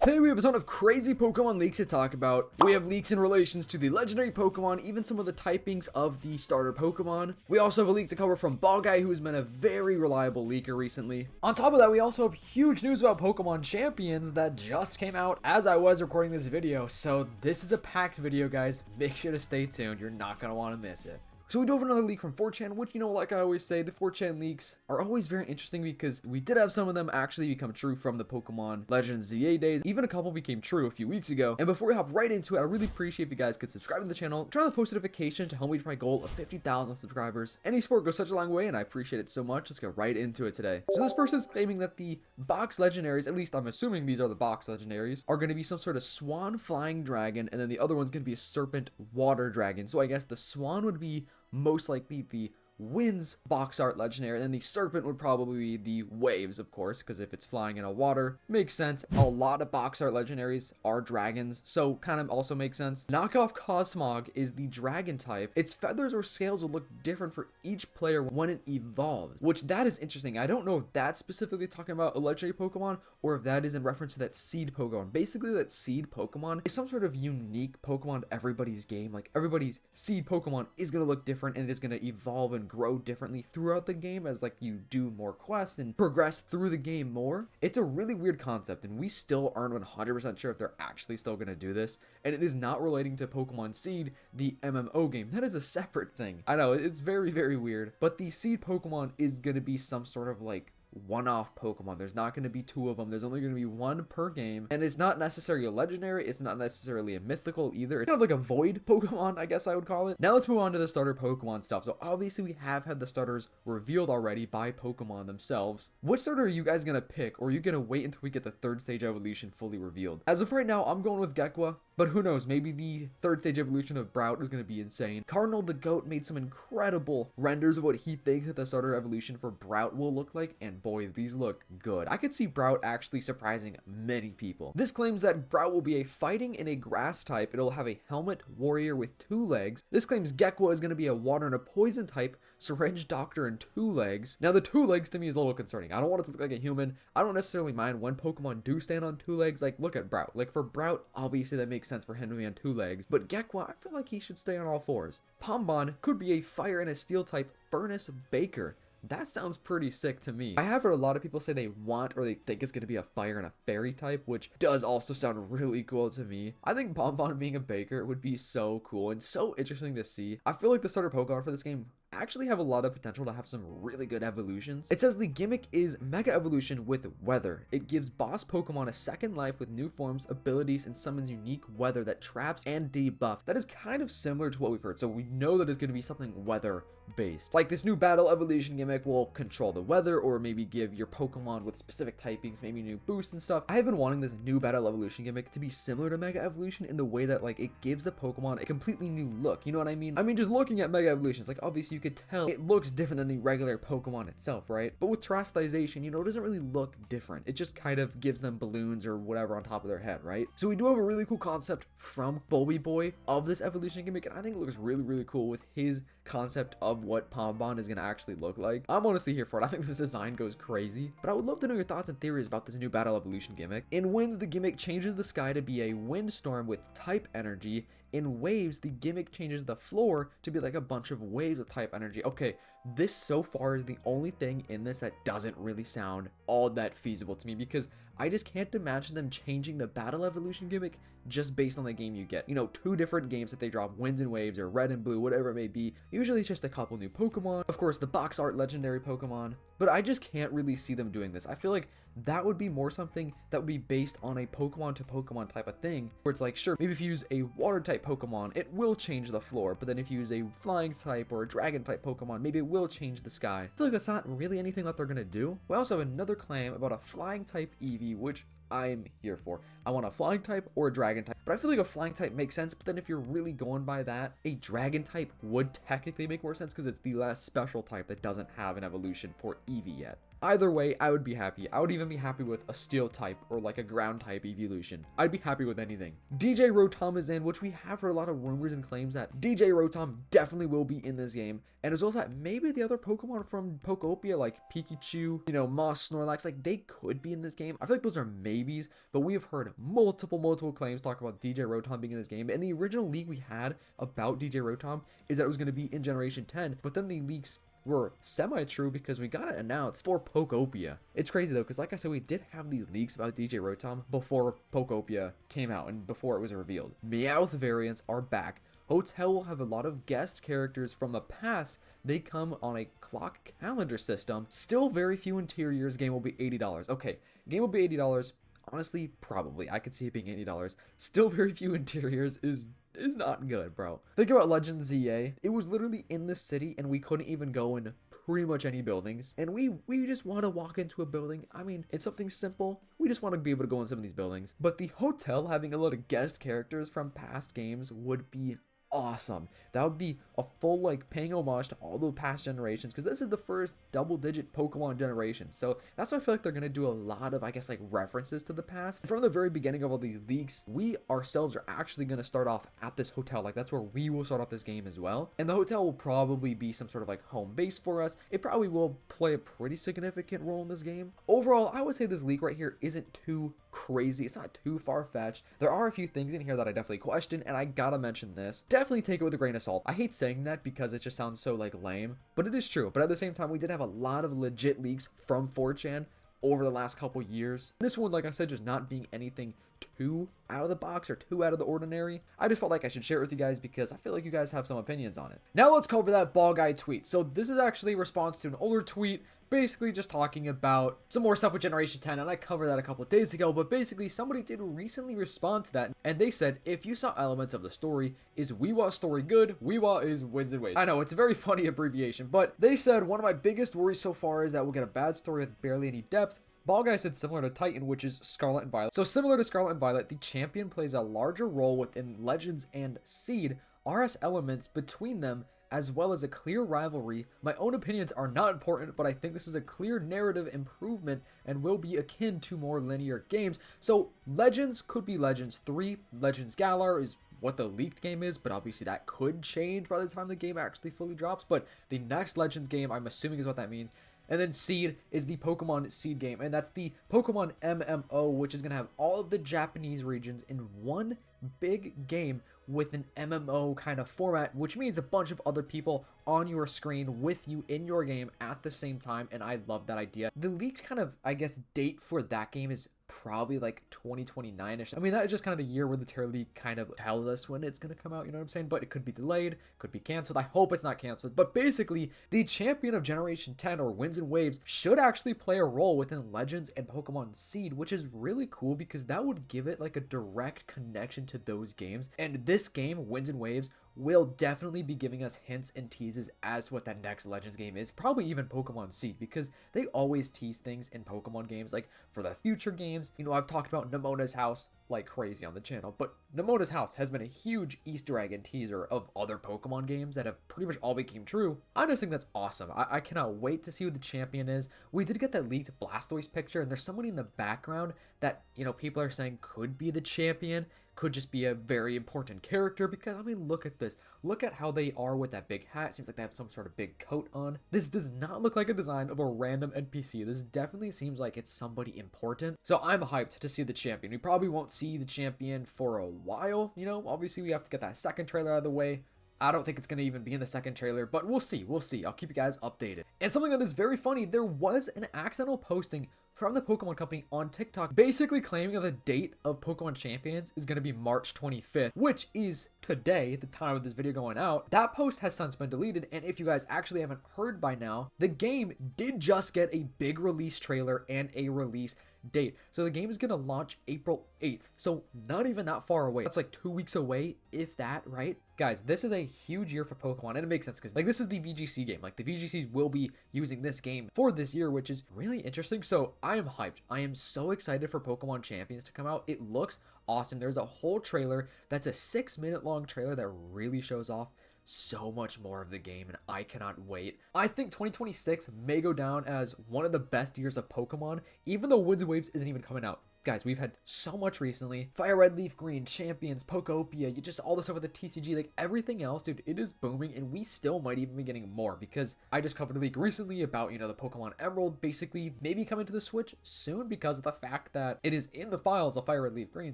Today we have a ton of crazy Pokemon leaks to talk about. We have leaks in relations to the legendary Pokemon, even some of the typings of the starter Pokemon. We also have a leak to cover from Ball Guy, who has been a very reliable leaker recently. On top of that, we also have huge news about Pokemon Champions that just came out as I was recording this video. So this is a packed video, guys. Make sure to stay tuned. You're not going to want to miss it. So we do have another leak from 4chan, which, like I always say, the 4chan leaks are always very interesting because we did have some of them actually become true from the Pokemon Legends ZA days. Even a couple became true a few weeks ago. And before we hop right into it, I really appreciate if you guys could subscribe to the channel, turn on the post notification to help me reach my goal of 50,000 subscribers. Any support goes such a long way, and I appreciate it so much. Let's get right into it today. So this person is claiming that the box legendaries, at least I'm assuming these are the box legendaries, are going to be some sort of swan flying dragon, and then the other one's going to be a serpent water dragon. So I guess the swan would be most likely the Winds box art legendary, and then the serpent would probably be the waves, of course, because if it's flying in a water, makes sense. A lot of box art legendaries are dragons, so kind of also makes sense. Knockoff Cosmog is the dragon type. Its feathers or scales will look different for each player when it evolves, which that is interesting. I don't know if that's specifically talking about a legendary Pokemon or if that is in reference to that seed Pokemon. Basically, that seed Pokemon is some sort of unique Pokemon to everybody's game. Like, everybody's seed Pokemon is going to look different, and it is going to evolve and grow differently throughout the game as like you do more quests and progress through the game more. It's a really weird concept, and we still aren't 100% sure if they're actually still going to do this, and it is not relating to Pokemon Seed, the MMO game. That is a separate thing. I know, it's very, very weird, but the Seed Pokemon is going to be some sort of like one-off Pokemon. There's not going to be two of them. There's only going to be one per game, and it's not necessarily a legendary. It's not necessarily a mythical either. It's kind of like a void Pokemon, I guess I would call it. Now let's move on to the starter Pokemon stuff. So obviously we have had the starters revealed already by Pokemon themselves. Which starter are you guys going to pick, or are you going to wait until we get the third stage evolution fully revealed? As of right now, I'm going with Gekwa, but who knows, maybe the third stage evolution of Brout is going to be insane. Cardinal the Goat made some incredible renders of what he thinks that the starter evolution for Brout will look like, and boy, these look good. I could see Brout actually surprising many people. This claims that Brout will be a fighting and a grass type. It'll have a helmet warrior with 2 legs. This claims Gekwa is going to be a water and a poison type, syringe doctor and 2 legs. Now the 2 legs to me is a little concerning. I don't want it to look like a human. I don't necessarily mind when Pokemon do stand on 2 legs. Like, look at Brout. Like, for Brout, obviously that makes sense for him to be on 2 legs, but Gekwa, I feel like he should stay on all 4s. Pombon could be a fire and a steel type furnace baker. That sounds pretty sick to me. I have heard a lot of people say they want or they think it's going to be a fire and a fairy type, which does also sound really cool to me. I think Bonbon being a baker would be so cool and so interesting to see. I feel like the starter Pokemon for this game actually have a lot of potential to have some really good evolutions. It says the gimmick is Mega Evolution with Weather. It gives boss Pokemon a second life with new forms, abilities, and summons unique weather that traps and debuffs. That is kind of similar to what we've heard, so we know that it's going to be something weather based. Like, this new battle evolution gimmick will control the weather, or maybe give your Pokemon with specific typings maybe new boosts and stuff. I have been wanting this new battle evolution gimmick to be similar to Mega Evolution in the way that, like, it gives the Pokemon a completely new look. You know what I mean? I mean, just looking at Mega Evolutions, like, obviously you could tell it looks different than the regular Pokemon itself, right? But with terrestrialization, it doesn't really look different. It just kind of gives them balloons or whatever on top of their head, right? So we do have a really cool concept from Bulby Boy of this evolution gimmick, and I think it looks really, really cool with his concept of what Pombon is going to actually look like. I'm honestly here for it. I think this design goes crazy, but I would love to know your thoughts and theories about this new battle evolution gimmick. In Winds, the gimmick changes the sky to be a windstorm with type energy. In Waves, the gimmick changes the floor to be like a bunch of waves of type energy. Okay, this so far is the only thing in this that doesn't really sound all that feasible to me, because I just can't imagine them changing the battle evolution gimmick just based on the game you get. 2 different games that they drop, Winds and Waves or Red and Blue, whatever it may be. Usually it's just a couple new Pokemon. Of course, the box art legendary Pokemon. But I just can't really see them doing this. I feel like that would be more something that would be based on a Pokemon to Pokemon type of thing, where it's like, sure, maybe if you use a water type Pokemon, it will change the floor, but then if you use a flying type or a dragon type Pokemon, maybe it will change the sky. I feel like that's not really anything that they're gonna do. We also have another claim about a flying type Eevee, which I'm here for. I want a flying type or a dragon type, but I feel like a flying type makes sense. But then if you're really going by that, a dragon type would technically make more sense because it's the last special type that doesn't have an evolution for Eevee yet. Either way, I would be happy. I would even be happy with a steel type or like a ground type evolution. I'd be happy with anything. DJ Rotom is in, which we have heard a lot of rumors and claims that DJ Rotom definitely will be in this game. And as well as that, maybe the other Pokemon from Pokopia, like Pikachu, you know, Moss, Snorlax, like they could be in this game. I feel like those are maybes, but we have heard multiple claims talk about DJ Rotom being in this game. And the original leak we had about DJ Rotom is that it was going to be in Generation 10, but then the leaks were semi-true because we got it announced for Pokopia. It's crazy though, because like I said, we did have these leaks about DJ Rotom before Pokopia came out and before it was revealed. Meowth variants are back. Hotel will have a lot of guest characters from the past. They come on a clock calendar system. Still very few interiors. Game will be $80. Okay, game will be $80. Honestly, probably. I could see it being $80. Still very few interiors is not good, bro. Think about Legends ZA. It was literally in the city and we couldn't even go in pretty much any buildings. And we just want to walk into a building. I mean, it's something simple. We just want to be able to go in some of these buildings. But the hotel having a lot of guest characters from past games would be awesome. That would be a full like paying homage to all the past generations, because this is the first double-digit Pokemon generation. So that's why I feel like they're gonna do a lot of, I guess, like references to the past. From the very beginning of all these leaks, we ourselves are actually gonna start off at this hotel. Like that's where we will start off this game as well. And the hotel will probably be some sort of like home base for us. It probably will play a pretty significant role in this game. Overall, I would say this leak right here isn't too crazy. It's not too far-fetched. There are a few things in here that I definitely question, and I gotta mention this. Definitely take it with a grain of salt. I hate saying that because it just sounds so like lame, but it is true. But at the same time, we did have a lot of legit leaks from 4chan over the last couple years. This one, like I said, just not being anything too out of the box or too out of the ordinary. I just felt like I should share it with you guys because I feel like you guys have some opinions on it. Now let's cover that ball guy tweet. So this is actually a response to an older tweet, basically just talking about some more stuff with Generation 10, and I covered that a couple of days ago, but basically somebody did recently respond to that, and they said, if you saw elements of the story, is Weewa's story good? Weewa is wins and waves. I know, it's a very funny abbreviation, but they said, one of my biggest worries so far is that we'll get a bad story with barely any depth. Ball Guy said similar to Titan, which is Scarlet and Violet. So similar to Scarlet and Violet, the champion plays a larger role within Legends and Seed, RS elements between them, as well as a clear rivalry. My own opinions are not important, but I think this is a clear narrative improvement and will be akin to more linear games. So Legends could be Legends 3, Legends Galar is what the leaked game is, but obviously that could change by the time the game actually fully drops. But the next Legends game, I'm assuming, is what that means. And then Seed is the Pokemon Seed game, and that's the Pokemon MMO, which is going to have all of the Japanese regions in one big game with an MMO kind of format, which means a bunch of other people on your screen with you in your game at the same time, and I love that idea. The leaked kind of, I guess, date for that game is probably like 2029-ish. I mean, that is just kind of the year where the tier league kind of tells us when it's going to come out, you know what I'm saying? But it could be delayed, could be canceled. I hope it's not canceled. But basically, the champion of Generation 10 or Winds and Waves should actually play a role within Legends and Pokemon Seed, which is really cool because that would give it like a direct connection to those games. And this game, Winds and Waves, will definitely be giving us hints and teases as what that next Legends game is, probably even Pokemon Seed, because they always tease things in Pokemon games, like for the future games. You know, I've talked about Nemona's house like crazy on the channel, but Nemona's house has been a huge Easter egg and teaser of other Pokemon games that have pretty much all became true. I just think that's awesome. I cannot wait to see who the champion is. We did get that leaked Blastoise picture, and there's somebody in the background that, you know, people are saying could be the champion, could just be a very important character, because, I mean, look at this. Look at how they are with that big hat. It seems like they have some sort of big coat on. This does not look like a design of a random NPC. This definitely seems like it's somebody important. So I'm hyped to see the champion. We probably won't see the champion for a while, you know? Obviously, we have to get that second trailer out of the way. I don't think it's going to even be in the second trailer, but we'll see. We'll see. I'll keep you guys updated. And something that is very funny, there was an accidental posting from the Pokemon Company on TikTok basically claiming that the date of Pokemon Champions is going to be March 25th, which is today, the time of this video going out. That post has since been deleted, and if you guys actually haven't heard by now, the game did just get a big release trailer and a release date. So the game is going to launch April 8th. So not even that far away. That's like 2 weeks away, if that, right? Guys, this is a huge year for Pokemon, and it makes sense because like this is the VGC game. Like the VGCs will be using this game for this year, which is really interesting. So I am hyped. I am so excited for Pokemon Champions to come out. It looks awesome. There's a whole trailer that's a 6-minute long trailer that really shows off so much more of the game, and I cannot wait. I think 2026 may go down as one of the best years of Pokemon, even though Winds and Waves isn't even coming out. Guys, we've had so much recently. Fire Red, Leaf Green, Champions, Pokopia, you just all the stuff with the TCG, like everything else, dude, it is booming, and we still might even be getting more, because I just covered a leak recently about, you know, the Pokemon Emerald basically maybe coming to the Switch soon because of the fact that it is in the files of Fire Red, Leaf Green.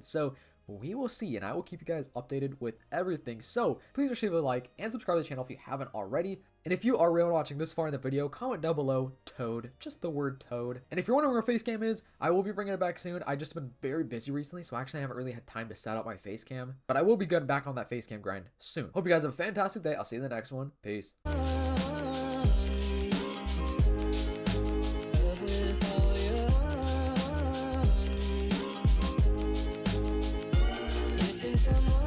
So we will see, and I will keep you guys updated with everything. So please leave a like and subscribe to the channel if you haven't already. And if you are really watching this far in the video, comment down below Toad, just the word Toad. And if you're wondering where face cam is, I will be bringing it back soon. I just been very busy recently, so actually I haven't really had time to set up my face cam, but I will be getting back on that face cam grind soon. Hope you guys have a fantastic day. I'll see you in the next one. Peace. Someone